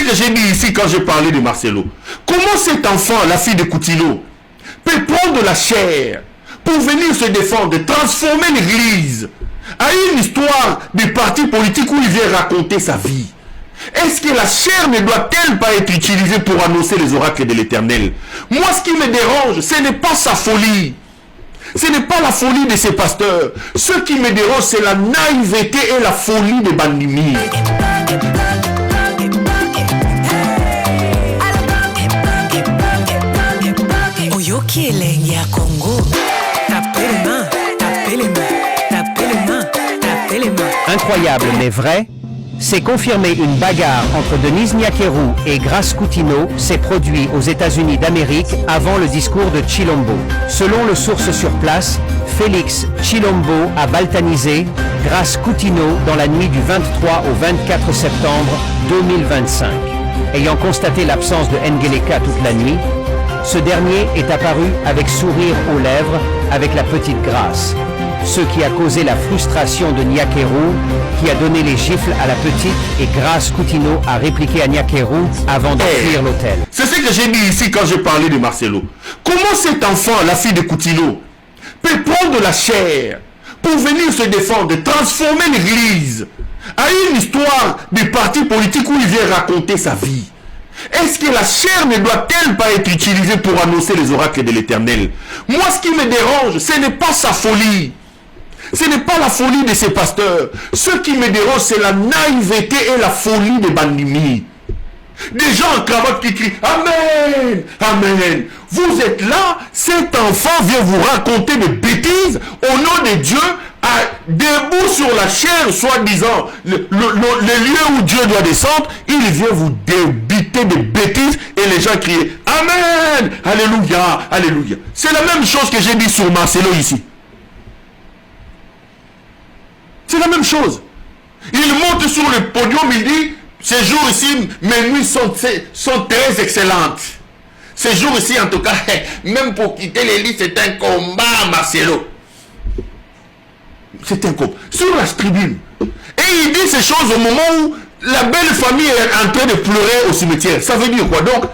que j'ai dit ici quand j'ai parlé de Marcelo. Comment cet enfant, la fille de Coutinho, peut prendre la chair pour venir se défendre, transformer l'église à une histoire de parti politique où il vient raconter sa vie? Est-ce que la chair ne doit-elle pas être utilisée pour annoncer les oracles de l'Éternel? Moi, ce qui me dérange, ce n'est pas sa folie. Ce n'est pas la folie de ces pasteurs. Ce qui me dérange, c'est la naïveté et la folie de Bandimi. Oyoki elengi ya Congo. Tapez les mains, tapez les mains, tapez les mains, tapez les mains. Incroyable mais vrai, c'est confirmé, une bagarre entre Denise Nyakeru et Grace Coutinho s'est produite aux États-Unis d'Amérique avant le discours de Chilombo. Selon le source sur place, Félix Chilombo a baltanisé Grace Coutinho dans la nuit du 23 au 24 septembre 2025. Ayant constaté l'absence de Ngeleka toute la nuit, ce dernier est apparu avec sourire aux lèvres avec la petite Grace. Ce qui a causé la frustration de Nyakeru, qui a donné les gifles à la petite, et Grace Coutinho a répliqué à Nyakeru avant d'enfuir l'hôtel. C'est ce que j'ai dit ici quand j'ai parlé de Marcelo. Comment cet enfant, la fille de Coutinho, peut prendre la chair pour venir se défendre, transformer l'église à une histoire de parti politique où il vient raconter sa vie? Est-ce que la chair ne doit-elle pas être utilisée pour annoncer les oracles de l'Éternel? Moi, ce qui me dérange, ce n'est pas sa folie. Ce n'est pas la folie de ces pasteurs. Ce qui me dérange, c'est la naïveté et la folie de Bandimi. Des gens en cravate qui crient « Amen, Amen ». Vous êtes là, cet enfant vient vous raconter des bêtises au nom de Dieu, debout sur la chair, soi-disant, le lieu où Dieu doit descendre, il vient vous débiter des bêtises et les gens crient « Amen, Alléluia, Alléluia ». C'est la même chose que j'ai dit sur Marcelo ici. C'est la même chose. Il monte sur le podium, il dit, ces jours ici, mes nuits sont très excellentes. Ces jours ici, en tout cas, même pour quitter les lits, c'est un combat, Marcelo. C'est un combat. Sur la tribune. Et il dit ces choses au moment où la belle famille est en train de pleurer au cimetière. Ça veut dire quoi? Donc,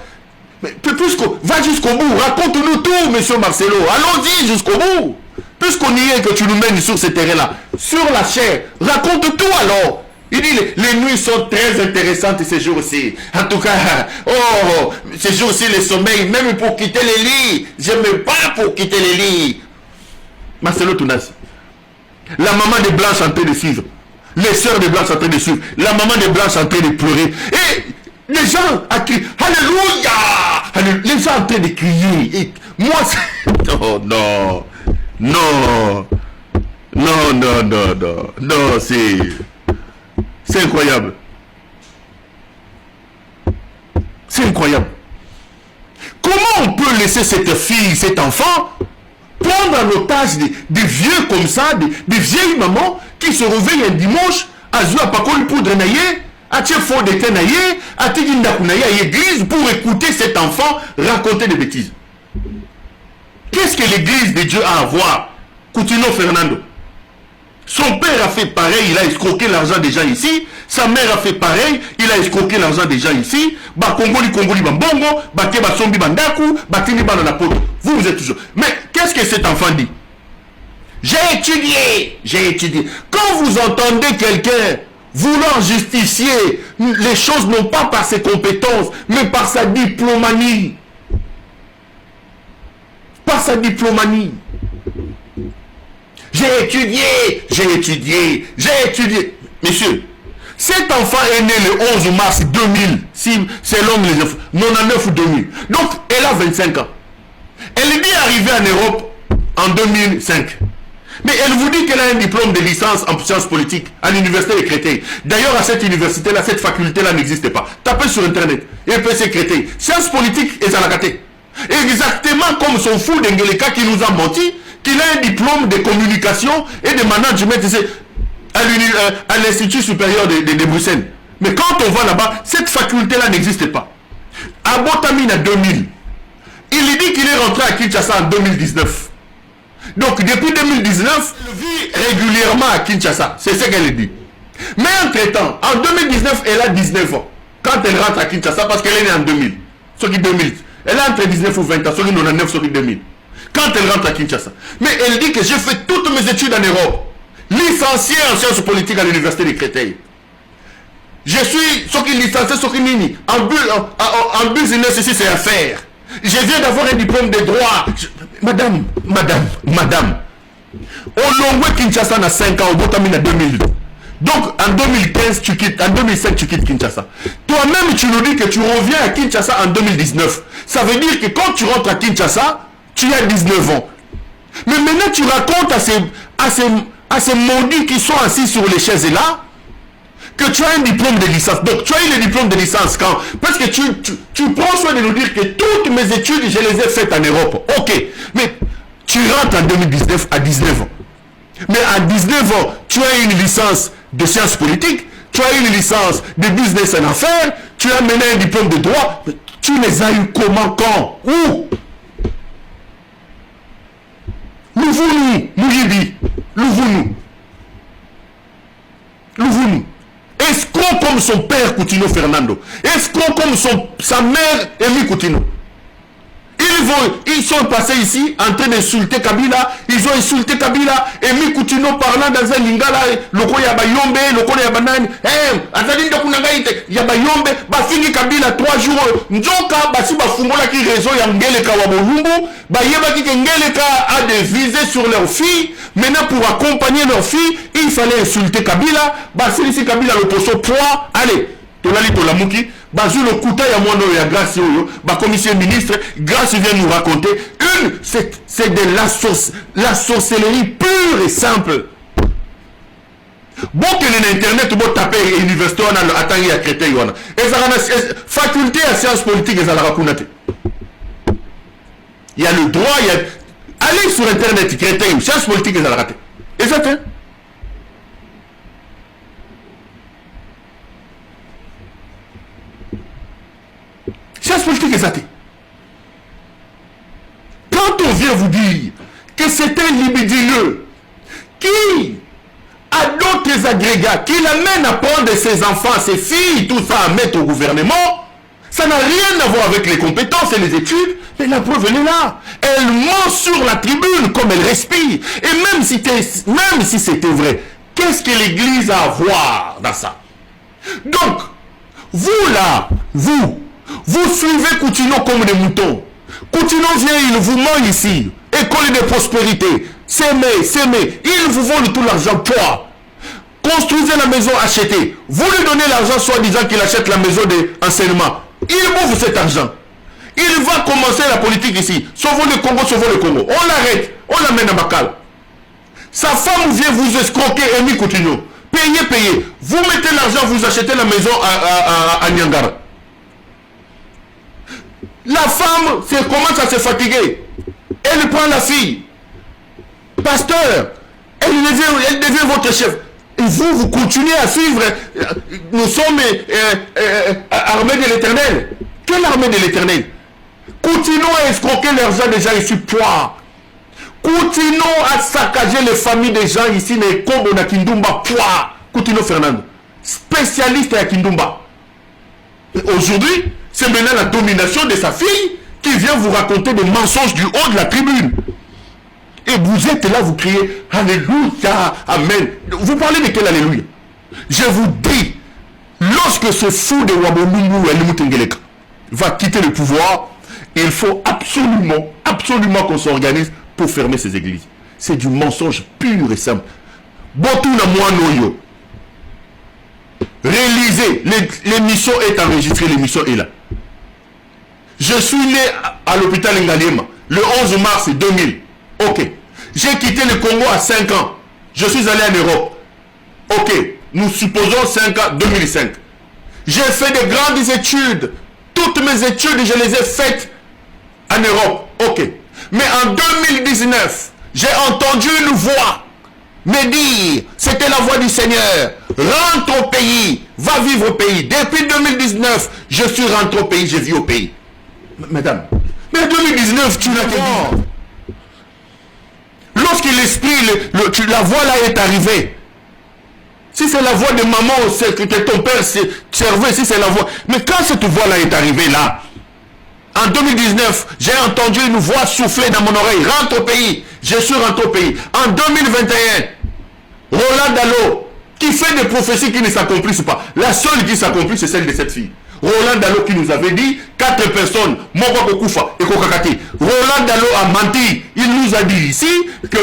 va jusqu'au bout. Raconte-nous tout, monsieur Marcelo. Allons-y jusqu'au bout. Puisqu'on y est, que tu nous mènes sur ce terrain-là, sur la chair, raconte tout alors. Il dit, les nuits sont très intéressantes ces jours-ci. En tout cas, ces jours-ci, le sommeil, même pour quitter les lits, je ne me bats pour quitter les lits. Marcelo Tounas, la maman de Blanche en train de suivre, les sœurs de Blanche en train de suivre, la maman de Blanche en train de pleurer, et les gens a crié, Alléluia, les gens en train de crier, et moi, oh non. Non, non, non, non, non, non, c'est incroyable. C'est incroyable. Comment on peut laisser cette fille, cet enfant, prendre en otage des vieux comme ça, des vieilles mamans qui se réveillent un dimanche à jouer à Pakol pour Drenaye, à Tchefo de Tenaye, à Tigindakunaye, à l'église pour écouter cet enfant raconter des bêtises? Qu'est-ce que l'église de Dieu a à voir? Coutinho Fernando. Son père a fait pareil, il a escroqué l'argent des gens ici. Sa mère a fait pareil, il a escroqué l'argent des gens ici. Ba Congoli Bambongo, ba Keba Sombi Bandaku, ba Tini Bananapoto. Vous êtes toujours. Mais qu'est-ce que cet enfant dit? J'ai étudié. Quand vous entendez quelqu'un voulant justifier les choses non pas par ses compétences, mais par sa diplomanie. Par sa diplomanie. J'ai étudié. Messieurs, cet enfant est né le 11 mars 2000, si selon les infos, 99 ou 2000. Donc, elle a 25 ans. Elle est arrivée en Europe en 2005. Mais elle vous dit qu'elle a un diplôme de licence en sciences politiques à l'université de Créteil. D'ailleurs, à cette université-là, cette faculté-là n'existe pas. Tapez sur Internet. EPC Créteil. Sciences politiques et Zalakaté. Exactement comme son fou d'Engeleka qui nous a menti, qu'il a un diplôme de communication et de management à l'Institut supérieur de Bruxelles. Mais quand on va là-bas, cette faculté-là n'existe pas. À Botamine en 2000, il dit qu'il est rentré à Kinshasa en 2019. Donc depuis 2019, elle vit régulièrement à Kinshasa. C'est ce qu'elle dit. Mais entre-temps, en 2019, elle a 19 ans. Quand quand elle rentre à Kinshasa, parce qu'elle est née en 2000, ce qui 2000, elle a entre 19 ou 20 ans, ce qui 99, ce qui 2000. Quand elle rentre à Kinshasa. Mais elle dit que j'ai fait toutes mes études en Europe. Licencié en sciences politiques à l'université de Créteil. Je suis ce qui licencié, ce qui nini. En business ici, c'est affaire. Je viens d'avoir un diplôme de droit. Madame. On l'a Kinshasa à 5 ans, au Botamine à 2000. Donc en 2015, tu quittes, en 2005, tu quittes Kinshasa. Toi-même, tu nous dis que tu reviens à Kinshasa en 2019. Ça veut dire que quand tu rentres à Kinshasa, tu as 19 ans. Mais maintenant, tu racontes à ces maudits qui sont assis sur les chaises là, que tu as un diplôme de licence. Donc, tu as eu le diplôme de licence quand? Parce que tu prends soin de nous dire que toutes mes études, je les ai faites en Europe. Ok. Mais tu rentres en 2019 à 19 ans. Mais à 19 ans, tu as une licence de sciences politiques, tu as une licence de business en affaires, tu as mené un diplôme de droit. Mais tu les as eu comment, quand? Où? Louvons-nous, Moujibi. Louvons-nous. Escroc comme son père Coutinho Fernando. Escroc comme sa mère Emi Coutinho. Ils sont passés ici en train d'insulter Kabila. Ils ont insulté Kabila. Emi Coutinho parlant dans un lingala. Loko Yabayombe, Loko Yabanani. Azali Ndokunagaite, Yabayombe. Bafingi Kabila 3 jours. Njoka, Basi Bafungola qui réseau Yangeleka Wabolumbu. Bayeba qui Ngeleka a des visées sur leurs filles. Maintenant, pour accompagner leurs filles, il fallait insulter Kabila. Basi ici Kabila le poso poids. Allez, Tolali Tolamuki. Bazou le kouta ya mono ya Grâce yoyo, commissaire ministre, Grâce vient nous raconter c'est de la sorcellerie pure et simple. Bon que l'internet bon taper université on a attendu à Créteil on et ça faculté à sciences politiques et ça la raconte. Il y a le droit, il y a allez sur internet Créteil sciences politiques et ça la raté. Et ça fait sciences politiques exatées. Quand on vient vous dire que c'est un libidineux qui a d'autres agrégats, qui l'amène à prendre ses enfants, ses filles, tout ça à mettre au gouvernement, ça n'a rien à voir avec les compétences et les études, mais la preuve elle est là. Elle ment sur la tribune comme elle respire. Et même si c'était vrai, qu'est-ce que l'Église a à voir dans ça? Donc, vous là, vous suivez Coutinho comme des moutons. Coutinho vient, il vous ment ici. École de prospérité. S'aimer. Il vous vole tout l'argent. Toi. Construisez la maison, achetez. Vous lui donnez l'argent, soi-disant qu'il achète la maison d'enseignement. Il bouffe cet argent. Il va commencer la politique ici. Sauvons le Congo. On l'arrête. On l'amène à Bakal. Sa femme vient vous escroquer, Emi Coutinho. Payez. Vous mettez l'argent, vous achetez la maison à Nyangara. La femme commence à se fatiguer. Elle prend la fille. Pasteur, elle devient votre chef. Et vous continuez à suivre. Nous sommes armés de l'éternel. Quelle armée de l'éternel? Coutinho a escroqué l'argent des gens ici. Poids. Coutinho a saccagé les familles des gens ici. Les Kombo na Kindumba. Poids. Coutinho Fernando. Spécialiste à Kindumba. Aujourd'hui, c'est maintenant la domination de sa fille qui vient vous raconter des mensonges du haut de la tribune. Et vous êtes là, vous criez Alléluia, Amen. Vous parlez de quel Alléluia? Je vous dis, lorsque ce fou de Wabonungu Elimutengeleka va quitter le pouvoir, il faut absolument qu'on s'organise pour fermer ces églises. C'est du mensonge pur et simple. Botuna Moanoyo. Réalisez, l'émission est enregistrée, l'émission est là. Je suis né à l'hôpital Ngaliema le 11 mars 2000. Ok. J'ai quitté le Congo à 5 ans. Je suis allé en Europe. Ok. Nous supposons 5 ans, 2005. J'ai fait de grandes études. Toutes mes études, je les ai faites en Europe. Ok. Mais en 2019, j'ai entendu une voix me dire, c'était la voix du Seigneur, rentre au pays, va vivre au pays. Depuis 2019, je suis rentré au pays, je vis au pays. Mesdames, mais en 2019, tu l'as dit. Lorsque l'esprit, la voix là est arrivée, Si c'est la voix de maman, c'est que ton père servait, si c'est la voix. Mais quand cette voix-là est arrivée là, en 2019, j'ai entendu une voix souffler dans mon oreille. Rentre au pays. Je suis rentré au pays. En 2021, Roland Dalo, qui fait des prophéties qui ne s'accomplissent pas. La seule qui s'accomplit, c'est celle de cette fille. Roland Dalo qui nous avait dit 4 personnes, Moko Koufa et Kokakati. Roland Dalo a menti. Il nous a dit ici que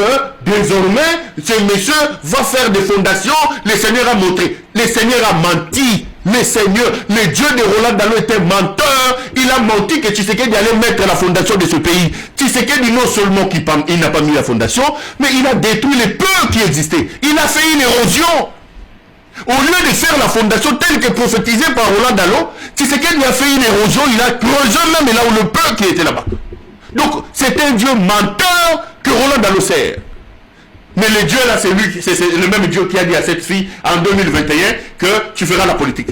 désormais, ce monsieur va faire des fondations. Le Seigneur a montré. Le Seigneur a menti. Le Seigneur, le Dieu de Roland Dalo était menteur. Il a menti que Tshisekedi allait mettre la fondation de ce pays. Tshisekedi non seulement il n'a pas mis la fondation, mais il a détruit les peu qui existaient. Il a fait une érosion. Au lieu de faire la fondation telle que prophétisée par Roland Dalo, Tshisekedi a fait une érosion, il a creusé même là où le peuple qui était là-bas. Donc, c'est un Dieu menteur que Roland Dalo sert. Mais le Dieu là, c'est le même Dieu qui a dit à cette fille en 2021 que tu feras la politique.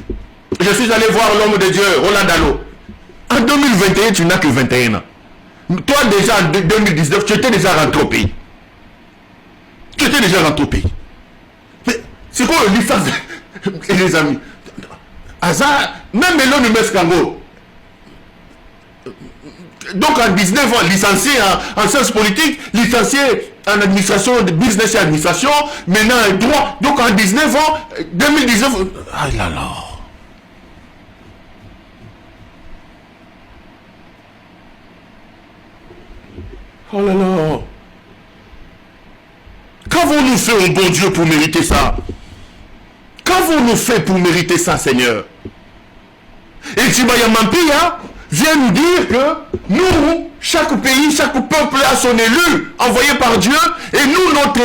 Je suis allé voir l'homme de Dieu, Roland Dalo. En 2021, tu n'as que 21 ans. Toi déjà en 2019, tu étais déjà rentré au pays. Tu étais déjà rentré au pays. Mais c'est quoi l'histoire les amis? Hasard, même Elon Meskango. Donc en 19 ans, licencié en sciences politiques, licencié en administration, de business et administration, maintenant en droit. Donc en 19 ans, 2019... Ah là là. Oh là là. Qu'avons-nous fait au bon Dieu pour mériter ça? Qu'avons-nous fait pour mériter ça, Seigneur? Et Tibaya Mampia vient nous dire que nous, chaque pays, chaque peuple a son élu envoyé par Dieu, et nous, notre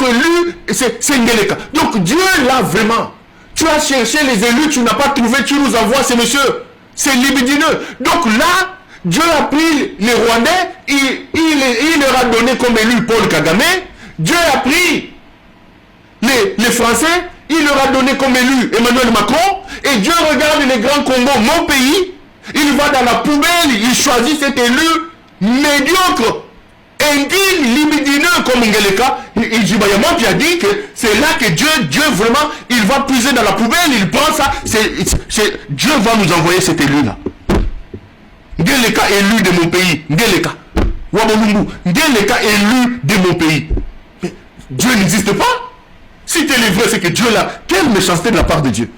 élu, c'est Ngeleka. Donc Dieu, là, vraiment, tu as cherché les élus, tu n'as pas trouvé, tu nous envoies ces messieurs. C'est libidineux. Donc là, Dieu a pris les Rwandais, il leur a donné comme élu Paul Kagame. Dieu a pris les Français, il leur a donné comme élu Emmanuel Macron. Et Dieu regarde les grands Congo, mon pays, il va dans la poubelle, il choisit cet élu médiocre, indigne, libidineux comme Ngeleka. Et Jibayama qui a dit que c'est là que Dieu vraiment, il va puiser dans la poubelle, il prend ça. Dieu va nous envoyer cet élu-là. Ngeleka élu de mon pays. Ngeleka. Wabonumbu. Ngeleka élu de mon pays. Mais Dieu n'existe pas. Si tel est vrai, c'est que Dieu là, quelle méchanceté de la part de Dieu.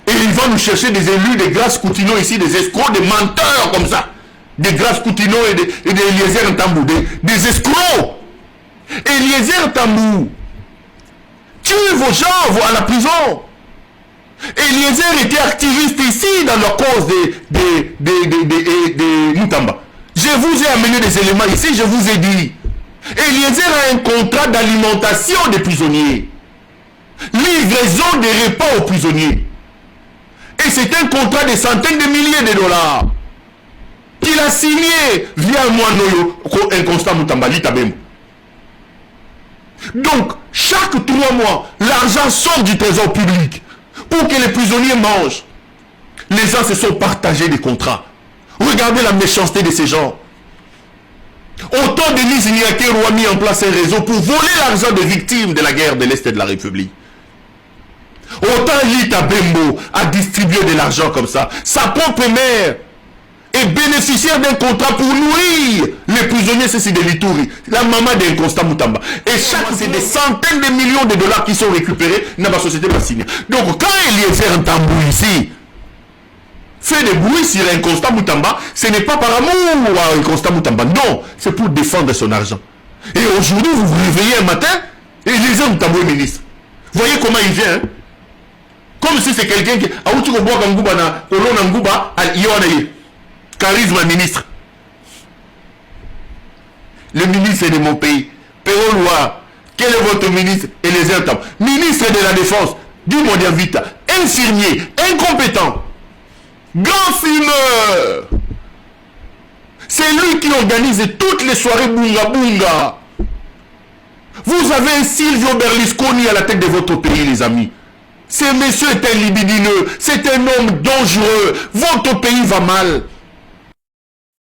Et il va nous chercher des élus, des Grâce Coutinho ici, des escrocs, des menteurs comme ça. Des Grâce Coutinho et des Eliezer Ntambou, des escrocs. Eliezer Ntambou tue vos gens à la prison. Eliezer était activiste ici dans la cause des Moutamba. Je vous ai amené des éléments ici, je vous ai dit. Eliezer a un contrat d'alimentation des prisonniers. Livraison des repas aux prisonniers. Et c'est un contrat de centaines de milliers de dollars qu'il a signé via un constat Moutambali Tabem. Donc, chaque 3 mois, l'argent sort du trésor public pour que les prisonniers mangent. Les gens se sont partagés des contrats. Regardez la méchanceté de ces gens. Autant de Denise Niakero a mis en place un réseau pour voler l'argent des victimes de la guerre de l'Est de la République. Autant Lita Bembo a distribué de l'argent comme ça. Sa propre mère est bénéficiaire d'un contrat pour nourrir les prisonniers, c'est de l'Ituri. La maman d'un constat Moutamba. Et chaque c'est des centaines de millions de dollars qui sont récupérés dans la société bassinia. Donc quand Eliezer Ntambou ici fait des bruits sur un constat Moutamba, ce n'est pas par amour à un constat Moutamba. Non, c'est pour défendre son argent. Et aujourd'hui, vous vous réveillez un matin, et Eliezer Ntambou est ministre. Voyez comment il vient, hein? Comme si c'est quelqu'un qui a outu ko boka nguba na kolona nguba al yona ye. Charisme ministre. Le ministre de mon pays, Péoloa, quel est votre ministre? Eliezer Ntambou. Ministre de la Défense, dis-moi bien vite, infirmier, incompétent, grand fumeur. C'est lui qui organise toutes les soirées bunga bunga. Vous avez un Silvio Berlusconi à la tête de votre pays, les amis. Ce monsieur est un libidineux, c'est un homme dangereux. Votre pays va mal.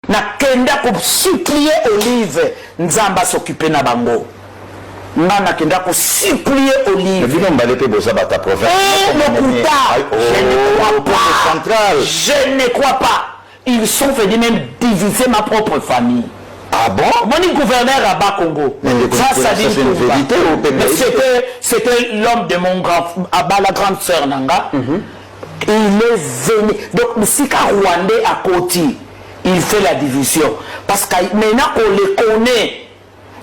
Na kenda pour supplier Olive Nzamba s'occuper na bango. Nana Kendako supplier Olive. Je ne crois pas. Ils sont venus même diviser ma propre famille. Ah bon? Mon gouverneur à Bas-Congo. Ça dit une vérité ou c'était l'homme de mon grand, la grande sœur Nanga. Il est venu. Donc, Sika Rwandais à Koti, il fait la division. Parce que maintenant, on les connaît.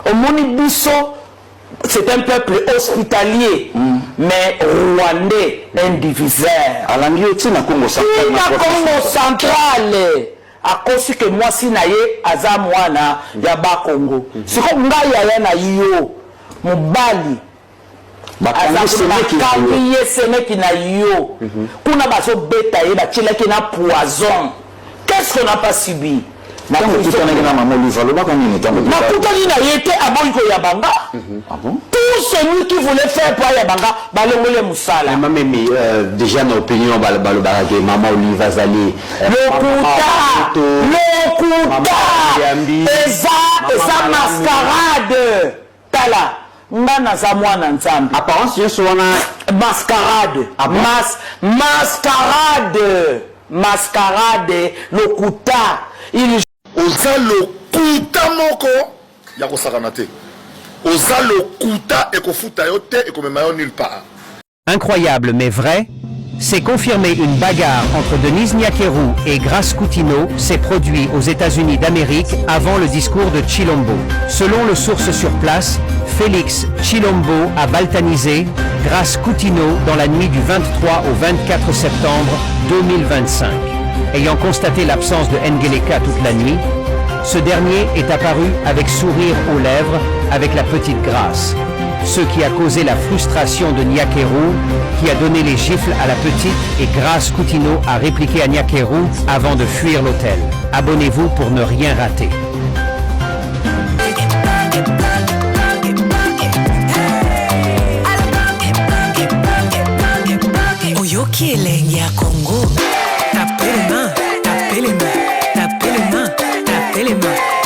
Au Monibiso, c'est un peuple hospitalier, mais rwandais, indiviseur. À l'Angleterre, na Congo central. À cause que moi, si naye Azamwana, Yaba Congo. C'est comme Ngaya na yo, Mubali. Bakangiye sene qui na yo. Kuna baso beta ye, batila qui na poison. Qu'est-ce qu'on n'a pas subi? Tout celui qui voulait faire pour Yabanga, Balongole Moussala. Déjà, nos opinions, Maman Olive Azali. Le Kouta, esa mascarade. Tala, Ngana Zamwana Nzambi. Apparence, je suis mascarade. Mascarade, le Kouta. Il oza lokuta moko ya kosakana te oza lokuta ekofuta yo te ekomema yo nulle part. Incroyable mais vrai, c'est confirmé, une bagarre entre Denise Nyakeru et Grace Coutinho s'est produite aux États-Unis d'Amérique avant le discours de Chilombo. Selon le source sur place, Félix Chilombo a baltanisé Grace Coutinho dans la nuit du 23 au 24 septembre 2025. Ayant constaté l'absence de Ngeleka toute la nuit, ce dernier est apparu avec sourire aux lèvres avec la petite Grace. Ce qui a causé la frustration de Nyakeru, qui a donné les gifles à la petite, et Grace Coutinho a répliqué à Nyakeru avant de fuir l'hôtel. Abonnez-vous pour ne rien rater. Oyoki elengi ya Congo. Tapez les mains, tapez les mains, tapez les mains, tapez les mains.